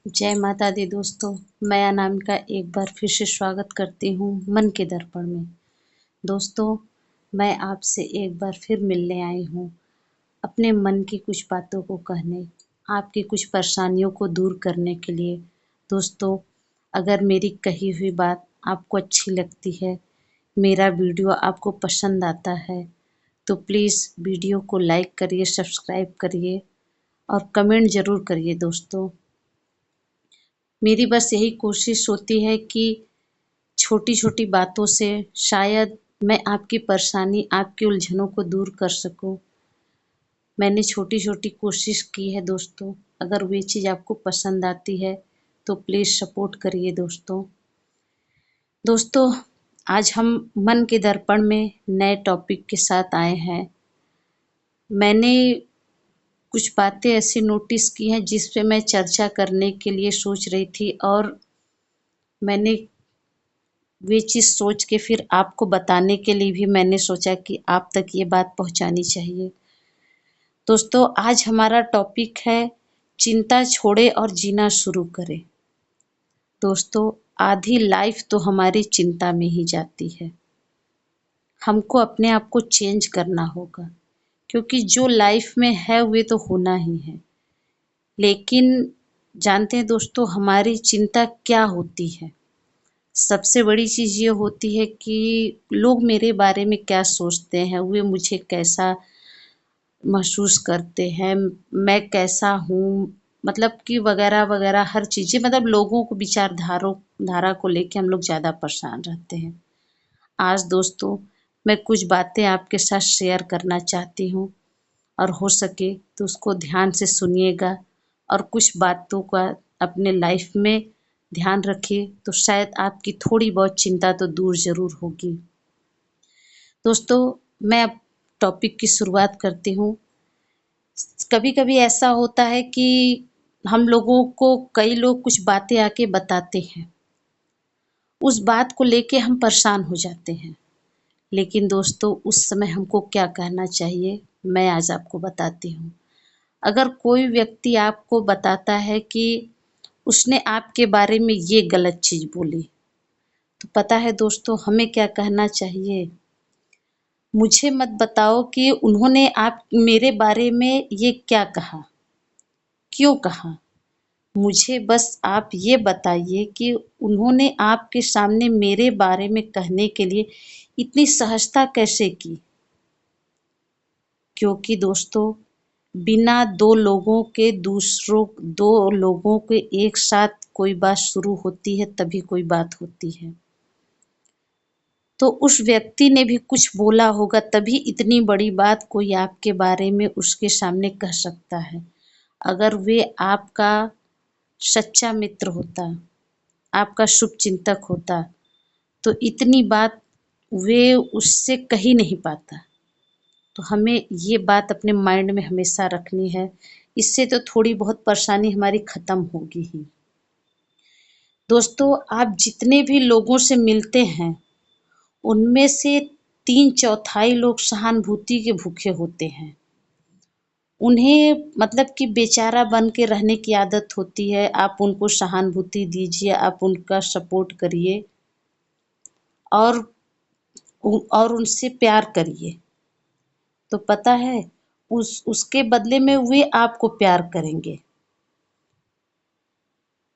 जय माता दी दोस्तों। मैं अनामिका एक बार फिर से स्वागत करती हूँ मन के दर्पण में। दोस्तों, मैं आपसे एक बार फिर मिलने आई हूँ अपने मन की कुछ बातों को कहने, आपकी कुछ परेशानियों को दूर करने के लिए। दोस्तों, अगर मेरी कही हुई बात आपको अच्छी लगती है, मेरा वीडियो आपको पसंद आता है, तो प्लीज़ वीडियो को लाइक करिए, सब्सक्राइब करिए और कमेंट ज़रूर करिए दोस्तों। मेरी बस यही कोशिश होती है कि छोटी-छोटी बातों से शायद मैं आपकी परेशानी, आपकी उलझनों को दूर कर सकूँ। मैंने छोटी-छोटी कोशिश की है दोस्तों, अगर वे चीज़ आपको पसंद आती है तो प्लीज़ सपोर्ट करिए दोस्तों। दोस्तों, आज हम मन के दर्पण में नए टॉपिक के साथ आए हैं। मैंने कुछ बातें ऐसी नोटिस की हैं जिस पे मैं चर्चा करने के लिए सोच रही थी और मैंने वे चीज़ सोच के फिर आपको बताने के लिए भी मैंने सोचा कि आप तक ये बात पहुँचानी चाहिए। दोस्तों, आज हमारा टॉपिक है चिंता छोड़े और जीना शुरू करें। दोस्तों, आधी लाइफ तो हमारी चिंता में ही जाती है। हमको अपने आप को चेंज करना होगा क्योंकि जो लाइफ में है वे तो होना ही है। लेकिन जानते हैं दोस्तों, हमारी चिंता क्या होती है? सबसे बड़ी चीज़ ये होती है कि लोग मेरे बारे में क्या सोचते हैं, वे मुझे कैसा महसूस करते हैं, मैं कैसा हूँ, मतलब कि वगैरह-वगैरह हर चीज़ें, मतलब लोगों को धारा को लेके हम लोग ज़्यादा परेशान रहते हैं। आज दोस्तों, मैं कुछ बातें आपके साथ शेयर करना चाहती हूँ और हो सके तो उसको ध्यान से सुनिएगा और कुछ बातों का अपने लाइफ में ध्यान रखिए तो शायद आपकी थोड़ी बहुत चिंता तो दूर ज़रूर होगी। दोस्तों, मैं अब टॉपिक की शुरुआत करती हूँ। कभी-कभी ऐसा होता है कि हम लोगों को कई लोग कुछ बातें आके बताते हैं। उस बात को लेके हम परेशान हो जाते हैं। लेकिन दोस्तों, उस समय हमको क्या कहना चाहिए, मैं आज आपको बताती हूँ। अगर कोई व्यक्ति आपको बताता है कि उसने आपके बारे में ये गलत चीज़ बोली, तो पता है दोस्तों हमें क्या कहना चाहिए? मुझे मत बताओ कि उन्होंने आप मेरे बारे में ये क्या कहा, क्यों कहा? मुझे बस आप ये बताइए कि उन्होंने आपके सामने मेरे बारे में कहने के लिए इतनी सहजता कैसे की? क्योंकि दोस्तों, बिना दो लोगों के एक साथ कोई बात शुरू होती है तभी कोई बात होती है। तो उस व्यक्ति ने भी कुछ बोला होगा तभी इतनी बड़ी बात कोई आपके बारे में उसके सामने कह सकता है। अगर वे आपका सच्चा मित्र होता, आपका शुभचिंतक होता, तो इतनी बात वे उससे कह ही नहीं पाता। तो हमें ये बात अपने माइंड में हमेशा रखनी है। इससे तो थोड़ी बहुत परेशानी हमारी खत्म होगी ही। दोस्तों, आप जितने भी लोगों से मिलते हैं, उनमें से 3/4 लोग सहानुभूति के भूखे होते हैं। उन्हें मतलब कि बेचारा बन के रहने की आदत होती है। आप उनको सहानुभूति दीजिए, आप उनका सपोर्ट करिए और उनसे प्यार करिए। तो पता है उसके बदले में वे आपको प्यार करेंगे।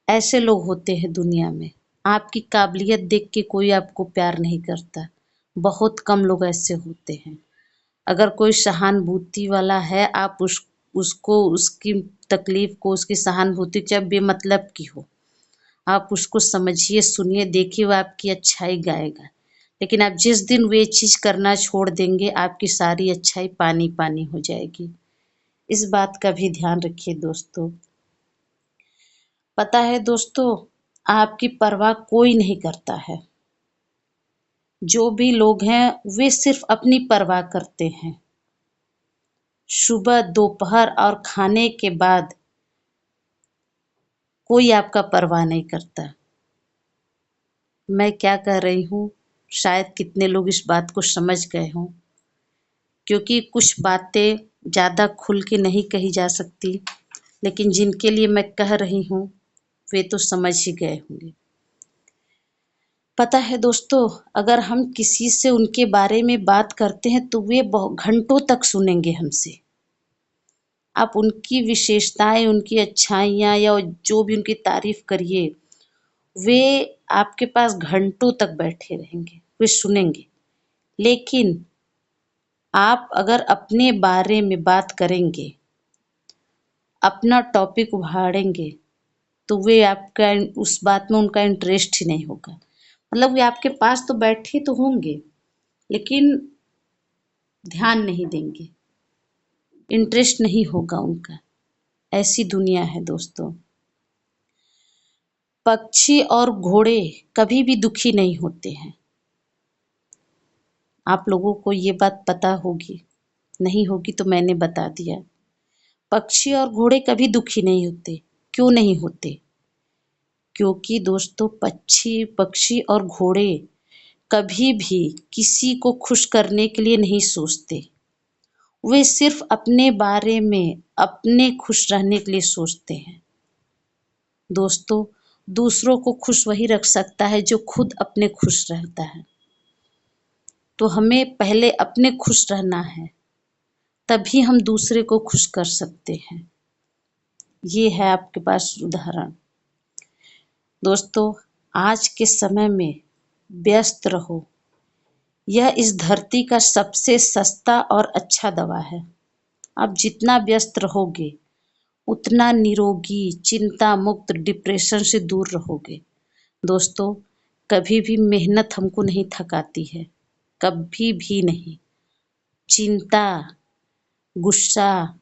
ऐसे लोग होते हैं दुनिया में। आपकी काबिलियत देख के कोई आपको प्यार नहीं करता। बहुत कम लोग ऐसे होते हैं। अगर कोई सहानुभूति वाला है, आप उसको उसकी तकलीफ को, उसकी सहानुभूति चाहे बेमतलब की हो, आप उसको समझिए, सुनिए, देखिए, वो आपकी अच्छाई गाएगा। लेकिन आप जिस दिन वे चीज़ करना छोड़ देंगे, आपकी सारी अच्छाई पानी-पानी हो जाएगी। इस बात का भी ध्यान रखिए दोस्तों। पता है दोस्तों, आपकी परवाह कोई नहीं करता है। जो भी लोग हैं, वे सिर्फ अपनी परवाह करते हैं। सुबह, दोपहर और खाने के बाद कोई आपका परवाह नहीं करता। मैं क्या कह रही हूँ, शायद कितने लोग इस बात को समझ गए हों, क्योंकि कुछ बातें ज़्यादा खुल के नहीं कही जा सकती, लेकिन जिनके लिए मैं कह रही हूँ, वे तो समझ ही गए होंगे। पता है दोस्तों, अगर हम किसी से उनके बारे में बात करते हैं तो वे घंटों तक सुनेंगे हमसे। आप उनकी विशेषताएं, उनकी अच्छाइयाँ या जो भी उनकी तारीफ करिए, वे आपके पास घंटों तक बैठे रहेंगे, वे सुनेंगे। लेकिन आप अगर अपने बारे में बात करेंगे, अपना टॉपिक उभारेंगे, तो वे आपका उस बात में उनका इंटरेस्ट ही नहीं होगा। मतलब वे आपके पास तो बैठे तो होंगे, लेकिन ध्यान नहीं देंगे, इंटरेस्ट नहीं होगा उनका। ऐसी दुनिया है दोस्तों। पक्षी और घोड़े कभी भी दुखी नहीं होते हैं। आप लोगों को ये बात पता होगी, नहीं होगी तो मैंने बता दिया। पक्षी और घोड़े कभी दुखी नहीं होते। क्यों नहीं होते? क्योंकि दोस्तों पक्षी और घोड़े कभी भी किसी को खुश करने के लिए नहीं सोचते। वे सिर्फ अपने बारे में, अपने खुश रहने के लिए सोचते हैं। दोस्तों, दूसरों को खुश वही रख सकता है जो खुद अपने खुश रहता है। तो हमें पहले अपने खुश रहना है, तभी हम दूसरे को खुश कर सकते हैं। ये है आपके पास उदाहरण। दोस्तों, आज के समय में व्यस्त रहो, यह इस धरती का सबसे सस्ता और अच्छा दवा है। आप जितना व्यस्त रहोगे, उतना निरोगी, चिंता मुक्त, डिप्रेशन से दूर रहोगे। दोस्तों, कभी भी मेहनत हमको नहीं थकाती है, कभी भी नहीं। चिंता, गुस्सा,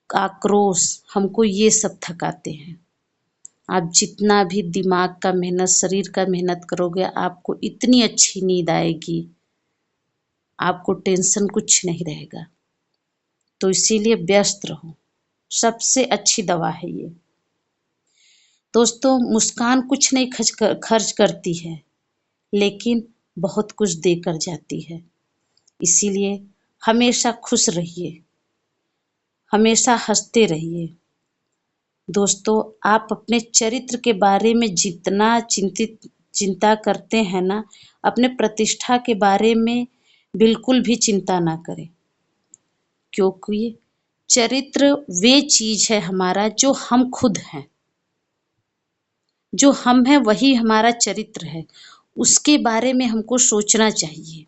आक्रोश, हमको ये सब थकाते हैं। आप जितना भी दिमाग का मेहनत, शरीर का मेहनत करोगे, आपको इतनी अच्छी नींद आएगी, आपको टेंशन कुछ नहीं रहेगा। तो इसीलिए व्यस्त रहो, सबसे अच्छी दवा है ये। दोस्तों, मुस्कान कुछ नहीं खर्च करती है, लेकिन बहुत कुछ देकर जाती है। इसीलिए हमेशा खुश रहिए, हमेशा हंसते रहिए। दोस्तों, आप अपने चरित्र के बारे में जितना चिंता करते हैं ना, अपने प्रतिष्ठा के बारे में बिल्कुल भी चिंता ना करें। क्योंकि चरित्र वे चीज है हमारा जो हम खुद हैं। जो हम हैं वही हमारा चरित्र है, उसके बारे में हमको सोचना चाहिए।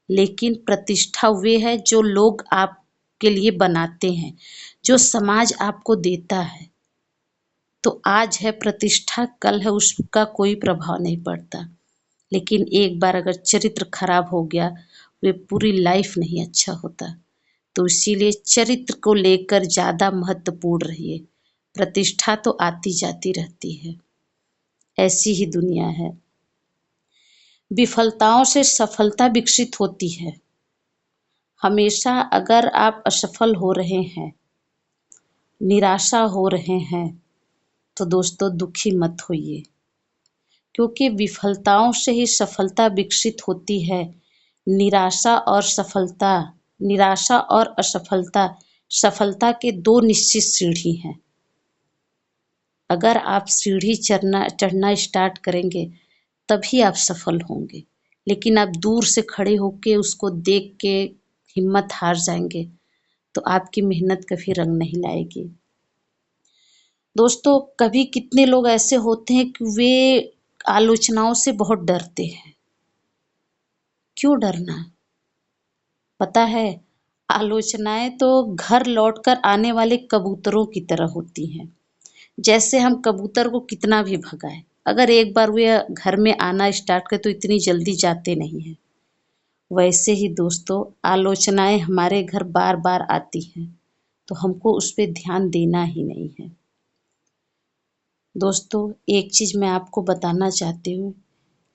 लेकिन प्रतिष्ठा वे है जो लोग आपके लिए बनाते हैं, जो समाज आपको देता है। तो आज है प्रतिष्ठा, कल है उसका कोई प्रभाव नहीं पड़ता। लेकिन एक बार अगर चरित्र खराब हो गया, वे पूरी लाइफ नहीं अच्छा होता। तो इसीलिए चरित्र को लेकर ज़्यादा महत्वपूर्ण रहिए। प्रतिष्ठा तो आती जाती रहती है, ऐसी ही दुनिया है। विफलताओं से सफलता विकसित होती है। हमेशा अगर आप असफल हो रहे हैं, निराशा हो रहे हैं, तो दोस्तों दुखी मत होइए, क्योंकि विफलताओं से ही सफलता विकसित होती है। निराशा और असफलता सफलता के दो निश्चित सीढ़ी हैं। अगर आप सीढ़ी चढ़ना स्टार्ट करेंगे, तभी आप सफल होंगे। लेकिन आप दूर से खड़े होके उसको देख के हिम्मत हार जाएंगे, तो आपकी मेहनत कभी रंग नहीं लाएगी। दोस्तों, कभी कितने लोग ऐसे होते हैं कि वे आलोचनाओं से बहुत डरते हैं। क्यों डरना? पता है, आलोचनाएं तो घर लौटकर आने वाले कबूतरों की तरह होती हैं। जैसे हम कबूतर को कितना भी भगाएं, अगर एक बार वे घर में आना स्टार्ट करे तो इतनी जल्दी जाते नहीं हैं। वैसे ही दोस्तों, आलोचनाएं हमारे घर बार बार आती हैं, तो हमको उस पर ध्यान देना ही नहीं है। दोस्तों, एक चीज मैं आपको बताना चाहती हूँ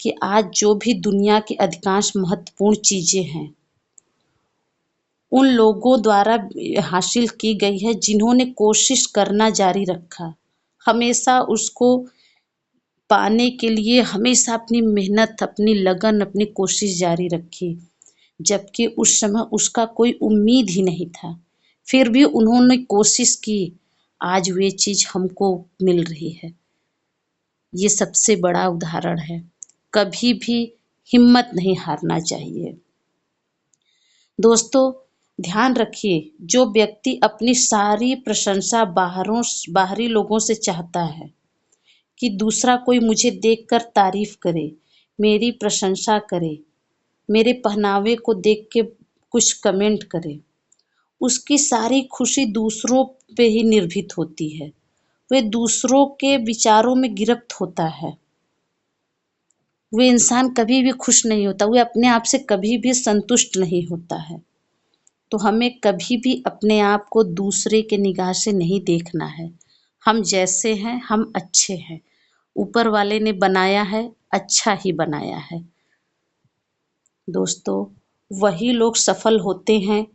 कि आज जो भी दुनिया की अधिकांश महत्वपूर्ण चीजें हैं, उन लोगों द्वारा हासिल की गई है जिन्होंने कोशिश करना जारी रखा, हमेशा उसको पाने के लिए हमेशा अपनी मेहनत, अपनी लगन, अपनी कोशिश जारी रखी, जबकि उस समय उसका कोई उम्मीद ही नहीं था। फिर भी उन्होंने कोशिश की, आज वे चीज हमको मिल रही है। ये सबसे बड़ा उदाहरण है। कभी भी हिम्मत नहीं हारना चाहिए। दोस्तों, ध्यान रखिए, जो व्यक्ति अपनी सारी प्रशंसा बाहरी लोगों से चाहता है कि दूसरा कोई मुझे देखकर तारीफ करे, मेरी प्रशंसा करे, मेरे पहनावे को देख के कुछ कमेंट करे, उसकी सारी खुशी दूसरों पे ही निर्भर होती है। वह दूसरों के विचारों में गिरफ्त होता है। वह इंसान कभी भी खुश नहीं होता, वह अपने आप से कभी भी संतुष्ट नहीं होता है। तो हमें कभी भी अपने आप को दूसरे के निगाह से नहीं देखना है। हम जैसे हैं, हम अच्छे हैं। ऊपर वाले ने बनाया है, अच्छा ही बनाया है। दोस्तों, वही लोग सफल होते हैं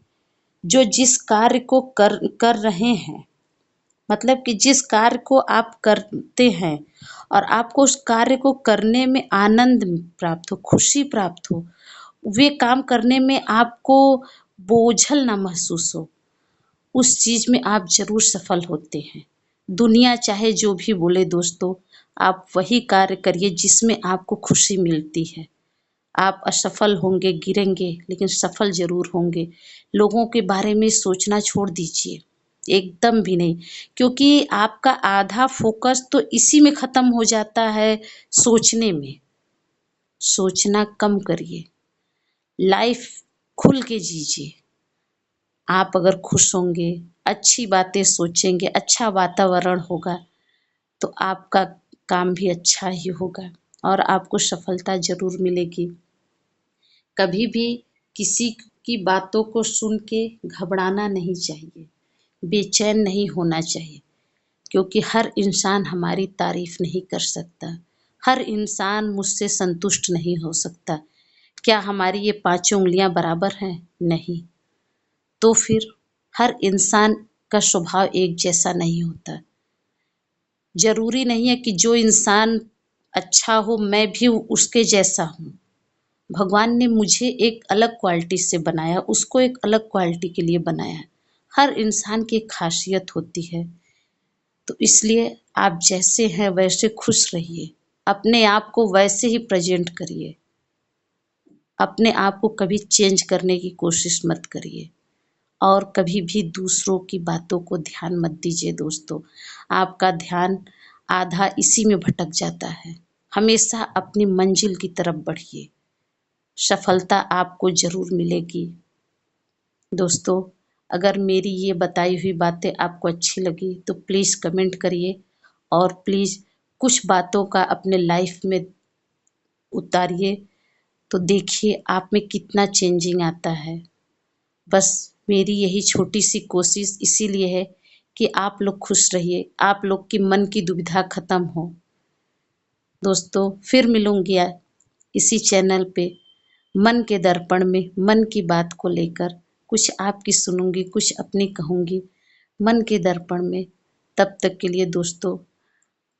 जो जिस कार्य को कर रहे हैं, मतलब कि जिस कार्य को आप करते हैं और आपको उस कार्य को करने में आनंद प्राप्त हो, खुशी प्राप्त हो, वे काम करने में आपको बोझल ना महसूस हो, उस चीज में आप जरूर सफल होते हैं। दुनिया चाहे जो भी बोले दोस्तों, आप वही कार्य करिए जिसमें आपको खुशी मिलती है। आप असफल होंगे, गिरेंगे, लेकिन सफल जरूर होंगे। लोगों के बारे में सोचना छोड़ दीजिए, एकदम भी नहीं, क्योंकि आपका आधा फोकस तो इसी में खत्म हो जाता है, सोचने में। सोचना कम करिए, लाइफ खुल के जीजिए। आप अगर खुश होंगे, अच्छी बातें सोचेंगे, अच्छा वातावरण होगा, तो आपका काम भी अच्छा ही होगा और आपको सफलता जरूर मिलेगी। कभी भी किसी की बातों को सुन के घबराना नहीं चाहिए, बेचैन नहीं होना चाहिए, क्योंकि हर इंसान हमारी तारीफ नहीं कर सकता, हर इंसान मुझसे संतुष्ट नहीं हो सकता। क्या हमारी ये पांचों उंगलियां बराबर हैं? नहीं। तो फिर हर इंसान का स्वभाव एक जैसा नहीं होता। जरूरी नहीं है कि जो इंसान अच्छा हो मैं भी उसके जैसा हूँ। भगवान ने मुझे एक अलग क्वालिटी से बनाया, उसको एक अलग क्वालिटी के लिए बनाया। हर इंसान की एक खासियत होती है। तो इसलिए आप जैसे हैं वैसे खुश रहिए, अपने आप को वैसे ही प्रेजेंट करिए, अपने आप को कभी चेंज करने की कोशिश मत करिए और कभी भी दूसरों की बातों को ध्यान मत दीजिए। दोस्तों, आपका ध्यान आधा इसी में भटक जाता है। हमेशा अपनी मंजिल की तरफ बढ़िए, सफलता आपको जरूर मिलेगी। दोस्तों, अगर मेरी ये बताई हुई बातें आपको अच्छी लगी तो प्लीज़ कमेंट करिए और प्लीज़ कुछ बातों का अपने लाइफ में उतारिए, तो देखिए आप में कितना चेंजिंग आता है। बस मेरी यही छोटी सी कोशिश इसीलिए है कि आप लोग खुश रहिए, आप लोग की मन की दुविधा खत्म हो। दोस्तों, फिर मिलूंगी इसी चैनल पे मन के दर्पण में मन की बात को लेकर, कुछ आपकी सुनूंगी, कुछ अपनी कहूंगी मन के दर्पण में। तब तक के लिए दोस्तों,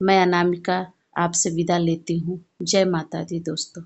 मैं अनामिका आपसे विदा लेती हूँ। जय माता दी दोस्तों।